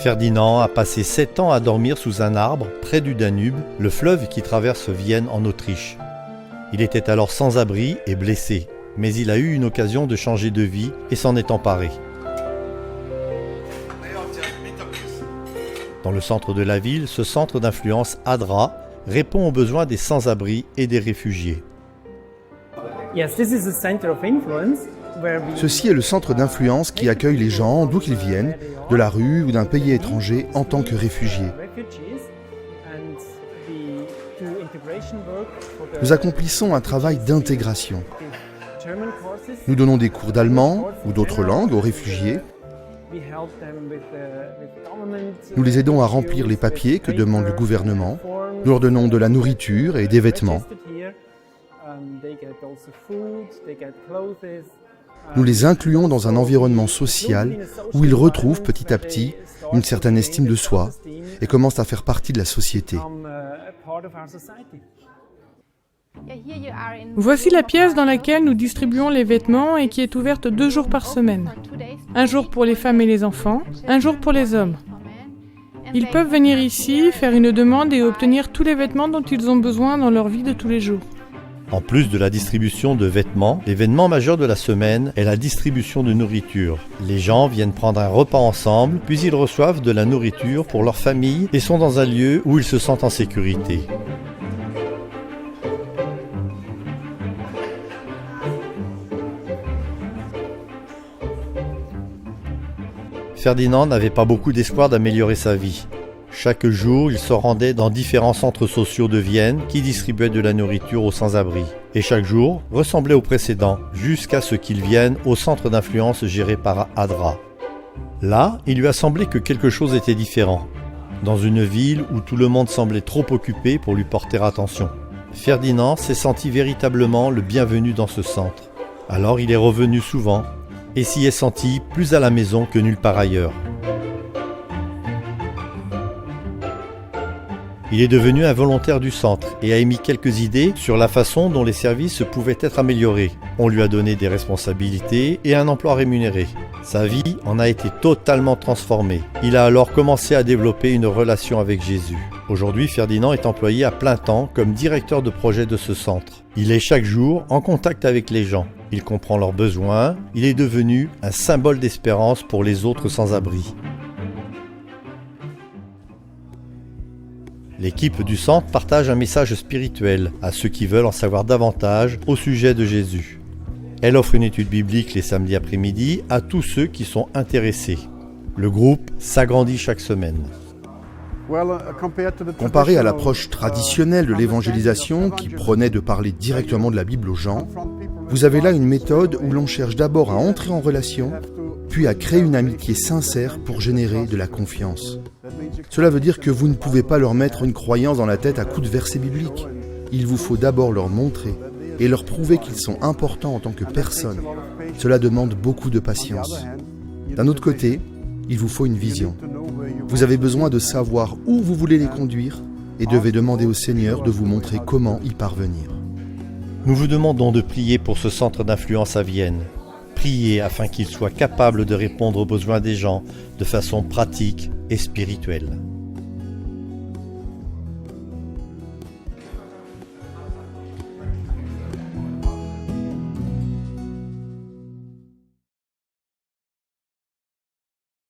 Ferdinand a passé 7 ans à dormir sous un arbre près du Danube, le fleuve qui traverse Vienne en Autriche. Il était alors sans abri et blessé, mais il a eu une occasion de changer de vie et s'en est emparé. Dans le centre de la ville, ce centre d'influence ADRA répond aux besoins des sans-abri et des réfugiés. Ceci est le centre d'influence qui accueille les gens d'où qu'ils viennent, de la rue ou d'un pays étranger en tant que réfugiés. Nous accomplissons un travail d'intégration. Nous donnons des cours d'allemand ou d'autres langues aux réfugiés. Nous les aidons à remplir les papiers que demande le gouvernement. Nous leur donnons de la nourriture et des vêtements. Nous les incluons dans un environnement social où ils retrouvent petit à petit une certaine estime de soi et commencent à faire partie de la société. Voici la pièce dans laquelle nous distribuons les vêtements et qui est ouverte 2 jours par semaine. Un jour pour les femmes et les enfants, un jour pour les hommes. Ils peuvent venir ici, faire une demande et obtenir tous les vêtements dont ils ont besoin dans leur vie de tous les jours. En plus de la distribution de vêtements, l'événement majeur de la semaine est la distribution de nourriture. Les gens viennent prendre un repas ensemble, puis ils reçoivent de la nourriture pour leur famille et sont dans un lieu où ils se sentent en sécurité. Ferdinand n'avait pas beaucoup d'espoir d'améliorer sa vie. Chaque jour, il se rendait dans différents centres sociaux de Vienne qui distribuaient de la nourriture aux sans-abri. Et chaque jour ressemblait au précédent, jusqu'à ce qu'il vienne au centre d'influence géré par ADRA. Là, il lui a semblé que quelque chose était différent. Dans une ville où tout le monde semblait trop occupé pour lui porter attention. Ferdinand s'est senti véritablement le bienvenu dans ce centre. Alors il est revenu souvent et s'y est senti plus à la maison que nulle part ailleurs. Il est devenu un volontaire du centre et a émis quelques idées sur la façon dont les services pouvaient être améliorés. On lui a donné des responsabilités et un emploi rémunéré. Sa vie en a été totalement transformée. Il a alors commencé à développer une relation avec Jésus. Aujourd'hui, Ferdinand est employé à plein temps comme directeur de projet de ce centre. Il est chaque jour en contact avec les gens. Il comprend leurs besoins. Il est devenu un symbole d'espérance pour les autres sans-abri. L'équipe du centre partage un message spirituel à ceux qui veulent en savoir davantage au sujet de Jésus. Elle offre une étude biblique les samedis après-midi à tous ceux qui sont intéressés. Le groupe s'agrandit chaque semaine. Comparé à l'approche traditionnelle de l'évangélisation qui prenait de parler directement de la Bible aux gens, vous avez là une méthode où l'on cherche d'abord à entrer en relation, puis à créer une amitié sincère pour générer de la confiance. Cela veut dire que vous ne pouvez pas leur mettre une croyance dans la tête à coups de versets bibliques. Il vous faut d'abord leur montrer et leur prouver qu'ils sont importants en tant que personnes. Cela demande beaucoup de patience. D'un autre côté, il vous faut une vision. Vous avez besoin de savoir où vous voulez les conduire et devez demander au Seigneur de vous montrer comment y parvenir. Nous vous demandons de prier pour ce centre d'influence à Vienne. Priez afin qu'il soit capable de répondre aux besoins des gens de façon pratique et spirituelle.